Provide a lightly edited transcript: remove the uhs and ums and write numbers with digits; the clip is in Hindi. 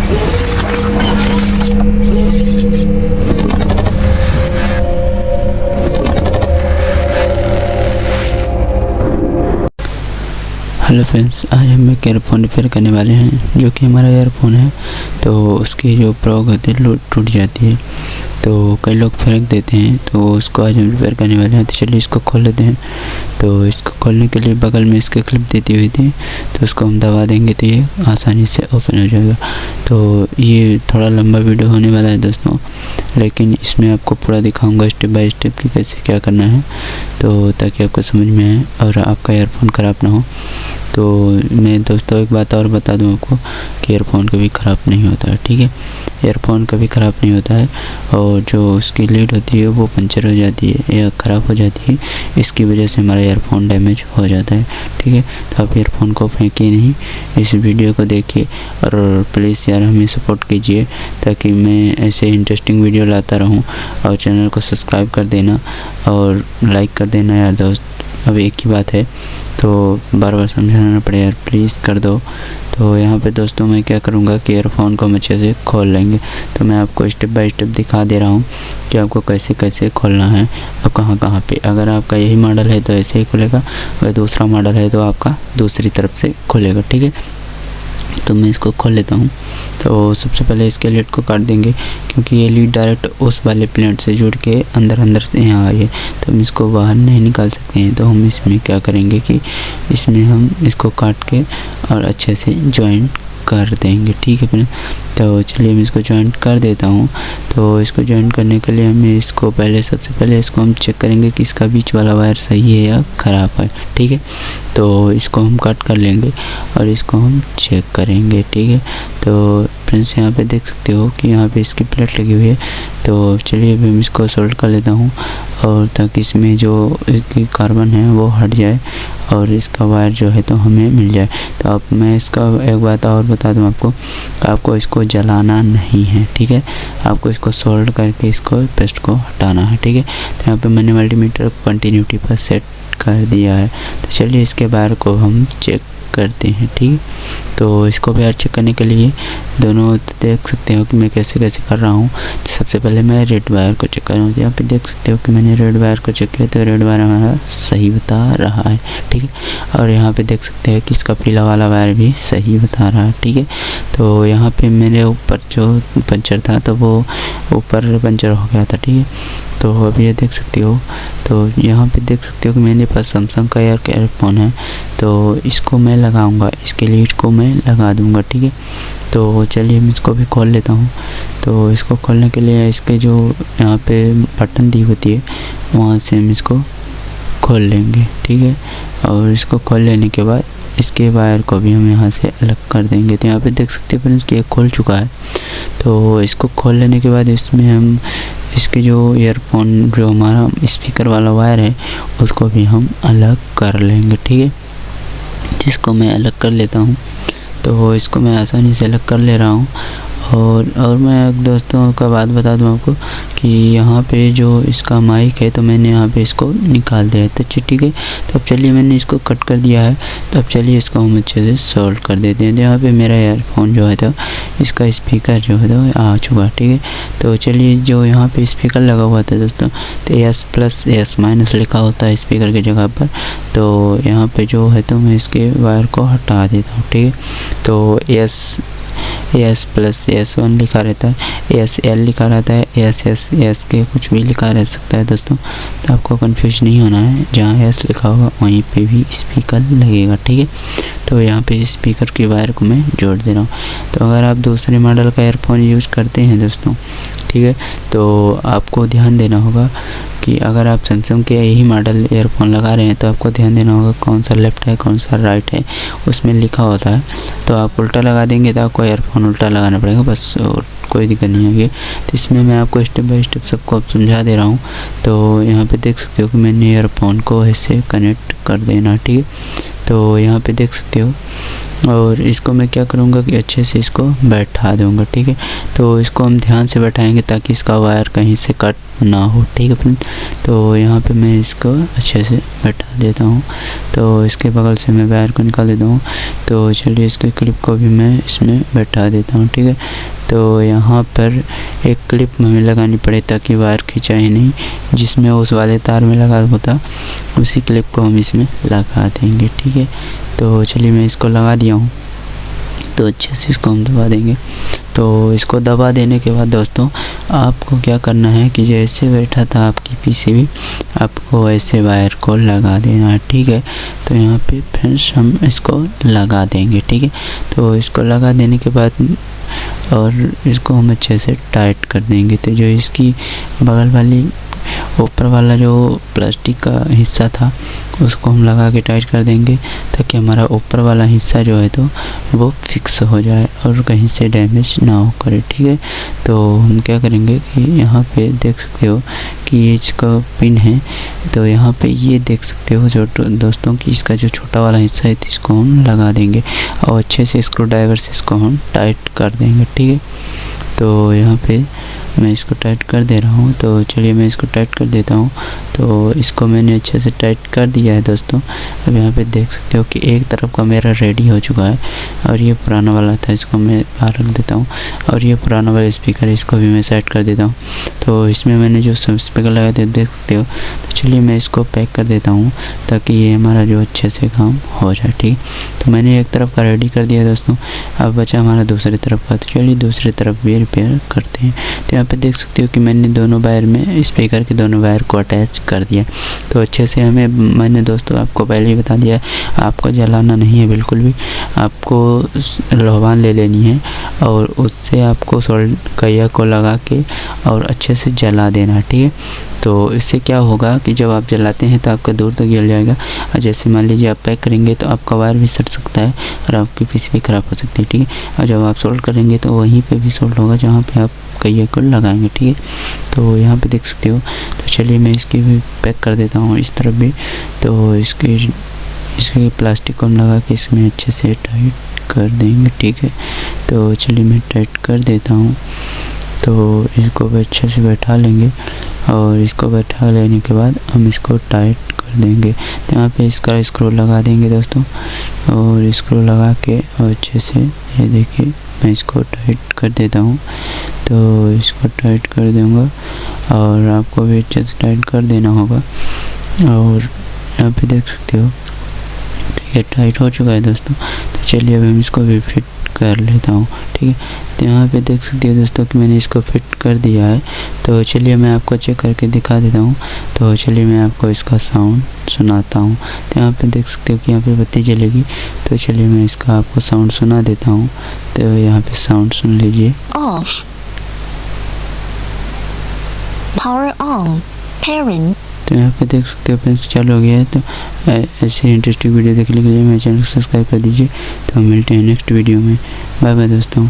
हेलो फ्रेंड्स, आज हम एक ईयरफोन रिपेयर करने वाले हैं जो कि हमारा ईयरफोन है तो उसकी जो प्रोग होती है टूट जाती है। तो कई लोग फेंक देते हैं, तो उसको आज हम रिपेयर करने वाले हैं। तो चलिए इसको खोल लेते हैं। तो इसको खोलने के लिए बगल में इसके क्लिप देती हुई थी, तो उसको हम दबा देंगे तो ये आसानी से ओपन हो जाएगा। तो ये थोड़ा लंबा वीडियो होने वाला है दोस्तों, लेकिन इसमें आपको पूरा दिखाऊंगा स्टेप बाय स्टेप कि कैसे क्या करना है, तो ताकि आपको समझ में आए और आपका ईयरफोन ख़राब ना हो। तो मैं दोस्तों एक बात और बता दूं आपको कि ईयरफोन कभी ख़राब नहीं होता है, ठीक है। ईयरफोन कभी ख़राब नहीं होता है, और जो उसकी लीड होती है वो पंचर हो जाती है या ख़राब हो जाती है, इसकी वजह से हमारा ईयरफोन डैमेज हो जाता है, ठीक है। तो आप ईयरफोन को फेंकिए नहीं, इस वीडियो को देखिए और प्लीज़ यार हमें सपोर्ट कीजिए ताकि मैं ऐसे इंटरेस्टिंग वीडियो लाता रहूं। और चैनल को सब्सक्राइब कर देना और लाइक कर देना यार दोस्त। अब एक ही बात है तो बार बार समझाना पड़े यार, प्लीज़ कर दो। तो यहाँ पे दोस्तों मैं क्या करूँगा कि ईयरफोन को हम अच्छे से खोल लेंगे। तो मैं आपको स्टेप बाय स्टेप दिखा दे रहा हूँ कि आपको कैसे कैसे खोलना है और कहाँ पे। अगर आपका यही मॉडल है तो ऐसे ही खुलेगा, अगर दूसरा मॉडल है तो आपका दूसरी तरफ से खुलेगा, ठीक है। तो मैं इसको खोल लेता हूँ। तो सबसे पहले इसके लीड को काट देंगे, क्योंकि ये लीड डायरेक्ट उस वाले प्लेट से जुड़ के अंदर से यहाँ आ रही है, तो हम इसको बाहर नहीं निकाल सकते हैं। तो हम इसमें क्या करेंगे कि इसमें हम इसको काट के और अच्छे से जॉइंट कर देंगे, ठीक है फ्रेंड। तो चलिए मैं इसको जॉइंट कर देता हूँ। तो इसको जॉइंट करने के लिए हमें इसको सबसे पहले इसको हम चेक करेंगे कि इसका बीच वाला वायर सही है या ख़राब है, ठीक है। तो इसको हम कट कर लेंगे और इसको हम चेक करेंगे, ठीक है। तो फ्रेंड्स यहाँ पे देख सकते हो कि यहाँ पे इसकी प्लेट लगी हुई है। तो चलिए अभी मैं इसको सोल्ड कर लेता हूँ, और ताकि इसमें जो इसकी कार्बन है वो हट जाए और इसका वायर जो है तो हमें मिल जाए। तो अब मैं इसका एक बात और बता दूं आपको इसको जलाना नहीं है, ठीक है। आपको इसको सोल्ड करके इसको पेस्ट को हटाना है, ठीक है। तो यहाँ पे मैंने मल्टीमीटर कंटिन्यूटी पर सेट कर दिया है। तो चलिए इसके वायर को हम चेक करते हैं, ठीक। तो इसको वायर चेक करने के लिए दोनों देख सकते हो कि मैं कैसे कर रहा हूँ। तो सबसे पहले मैं रेड वायर को चेक कर रहा हूँ। यहाँ पे देख सकते हो कि मैंने रेड वायर को चेक किया, तो रेड वायर हमारा सही बता रहा है, ठीक है। और यहाँ पे देख सकते हैं कि इसका पीला वाला वायर भी सही बता रहा है, ठीक है। तो यहाँ पे मेरे ऊपर जो पंचर था तो वो ऊपर पंचर हो गया था, ठीक है। तो अभी ये देख सकते हो, तो यहाँ पे देख सकते हो कि मेरे पास सैमसंग का ईयरफोन है। तो इसको मैं लगाऊंगा, इसके लीड को मैं लगा दूंगा, ठीक है। तो चलिए मैं इसको भी खोल लेता हूँ। तो इसको खोलने के लिए इसके जो यहाँ पे बटन दी होती है वहाँ से हम इसको खोल लेंगे, ठीक है। और इसको खोल लेने के बाद इसके वायर को भी हम यहाँ से अलग कर देंगे। तो यहाँ पे देख सकते हैं फ्रेंड्स कि ये खुल चुका है। तो इसको खोल लेने के बाद इसमें हम इसके जो ईयरफोन जो हमारा स्पीकर वाला वायर है उसको भी हम अलग कर लेंगे, ठीक है। जिसको मैं अलग कर लेता हूँ। तो इसको मैं आसानी से अलग कर ले रहा हूँ। और मैं दोस्तों का बात बता दूं आपको कि यहाँ पे जो इसका माइक है तो मैंने यहाँ पे इसको निकाल दिया है, तो ठीक है। तो अब चलिए मैंने इसको कट कर दिया है। तो अब चलिए इसको हम अच्छे से सॉल्व कर देते हैं। तो यहाँ पे मेरा ईयरफोन जो है तो इसका स्पीकर जो है तो आ चुका है, ठीक है। तो चलिए जो यहाँ पे स्पीकर लगा हुआ था दोस्तों, तो S+S- लिखा होता है स्पीकर की जगह पर। तो यहाँ पे जो है तो मैं इसके वायर को हटा देता हूँ, ठीक है। तो S+S1 लिखा रहता है, SL लिखा रहता है, SS के कुछ भी लिखा रह सकता है दोस्तों। तो आपको कंफ्यूज नहीं होना है, जहाँ S लिखा होगा वहीं पे भी स्पीकर लगेगा, ठीक है। तो यहाँ पे स्पीकर की वायर को मैं जोड़ दे रहा हूँ। तो अगर आप दूसरे मॉडल का ईयरफोन यूज़ करते हैं दोस्तों, ठीक है, तो आपको ध्यान देना होगा कि अगर आप सैमसंग के यही मॉडल ईयरफोन लगा रहे हैं तो आपको ध्यान देना होगा कौन सा लेफ़्ट है कौन सा राइट है, उसमें लिखा होता है। तो आप उल्टा लगा देंगे तो आपको ईयरफोन उल्टा लगाना पड़ेगा, बस, और कोई दिक्कत नहीं होगी। तो इसमें मैं आपको स्टेप बाय स्टेप सबको अब समझा दे रहा हूँ। तो यहाँ पे देख सकते हो कि मैंने ईयरफोन को ऐसे कनेक्ट कर देना, ठीक है। तो यहाँ पे देख सकते हो। और इसको मैं क्या करूँगा कि अच्छे से इसको बैठा दूँगा, ठीक है। तो इसको हम ध्यान से बैठाएंगे ताकि इसका वायर कहीं से कट ना हो, ठीक है फ्रेंड। तो यहाँ पे मैं इसको अच्छे से बैठा देता हूँ। तो इसके बगल से मैं वायर को निकाल देता हूँ। तो चलिए इसके क्लिप को भी मैं इसमें बैठा देता हूँ, ठीक है। तो यहाँ पर एक क्लिप हमें लगानी पड़े ताकि वायर खिंचाए नहीं, जिसमें उस वाले तार में लगा होता उसी क्लिप को हम इसमें लगा देंगे, ठीक है। तो चलिए मैं इसको लगा दिया हूँ। तो अच्छे से इसको हम दबा देंगे। तो इसको दबा देने के बाद दोस्तों आपको क्या करना है कि जैसे बैठा था आपकी पीसीबी, आपको ऐसे वायर को लगा देना है, ठीक है। तो यहाँ पे फ्रेंड्स हम इसको लगा देंगे, ठीक है। तो इसको लगा देने के बाद और इसको हम अच्छे से टाइट कर देंगे। तो जो इसकी बगल वाली ऊपर वाला जो प्लास्टिक का हिस्सा था उसको हम लगा के टाइट कर देंगे ताकि हमारा ऊपर वाला हिस्सा जो है तो वो फिक्स हो जाए और कहीं से डैमेज ना हो करे, ठीक है। तो हम क्या करेंगे कि यहाँ पे देख सकते हो कि ये इसका पिन है। तो यहाँ पे ये देख सकते हो जो दोस्तों कि इसका जो छोटा वाला हिस्सा है तो इसको हम लगा देंगे और अच्छे से स्क्रू ड्राइवर से इसको हम टाइट कर देंगे, ठीक है। तो यहाँ पे मैं इसको टाइट कर दे रहा हूँ। तो चलिए मैं इसको टाइट कर देता हूँ। तो इसको मैंने अच्छे से टाइट कर दिया है दोस्तों। अब यहाँ पे देख सकते हो कि एक तरफ का मेरा रेडी हो चुका है और ये पुराना वाला था, इसको मैं बाहर रख देता हूँ। और ये पुराना वाला स्पीकर है, इसको भी मैं सेट कर देता हूँ। तो इसमें मैंने जो सब स्पीकर लगाए थे देख सकते हो। तो चलिए मैं इसको पैक कर देता हूँ ताकि ये हमारा जो अच्छे से काम हो जाए, ठीक। तो मैंने एक तरफ का रेडी कर दिया दोस्तों, अब बचा हमारा दूसरी तरफ का। तो चलिए दूसरी तरफ भी रिपेयर करते हैं। तो यहाँ पे देख सकते हो कि मैंने दोनों वायर में स्पीकर के दोनों वायर को अटैच कर दिया। तो अच्छे से मैंने दोस्तों आपको पहले ही बता दिया, आपको जलाना नहीं है बिल्कुल भी। आपको लोहान ले लेनी है और उससे आपको कैया को लगा के और अच्छे से जला देना, ठीक है। तो इससे क्या होगा कि जब आप जलाते हैं तो आपका दूर तक जल जाएगा। और जैसे मान लीजिए आप पैक करेंगे तो आपका वायर भी सट सकता है और आपकी पीसीबी खराब हो सकती है, ठीक है। और जब आप सोल्ड करेंगे तो वहीं पे भी सोल्ड होगा जहाँ पे आप कैया को लगाएंगे, ठीक है। तो यहाँ पे देख सकते हो। तो चलिए मैं इसकी भी पैक कर देता हूँ इस तरफ भी। तो इसकी प्लास्टिक को लगा के इसमें अच्छे से टाइट कर देंगे, ठीक है। तो चलिए मैं टाइट कर देता हूँ। तो इसको अच्छे से बैठा लेंगे और इसको बैठा लेने के बाद हम इसको टाइट कर देंगे। तो यहाँ पे इसका स्क्रू लगा देंगे दोस्तों और स्क्रू लगा के और अच्छे से ये देखिए मैं इसको टाइट कर देता हूँ। तो इसको टाइट कर दूँगा और आपको भी अच्छे से टाइट कर देना होगा। और यहाँ पे देख सकते हो ठीक है, टाइट हो चुका है दोस्तों। तो चलिए अब हम इसको भी फिट कर लेता हूँ, ठीक है। तो यहाँ पे देख सकते हो दोस्तों कि मैंने इसको फिट कर दिया है। तो चलिए मैं आपको चेक करके दिखा देता हूँ। तो चलिए मैं आपको इसका साउंड सुनाता हूँ। तो यहाँ पे देख सकते हो कि यहाँ पे बत्ती जलेगी। तो चलिए मैं इसका आपको साउंड सुना देता हूँ। तो यहाँ पे साउंड सुन लीजिए। Of, power on, pairing. तो यहाँ पे देख सकते हो फ्रेंड्स चालू हो गया है। तो ऐसे इंटरेस्टिंग वीडियो देखने के लिए मेरे चैनल को सब्सक्राइब कर दीजिए। तो हम मिलते हैं नेक्स्ट वीडियो में। बाय बाय दोस्तों।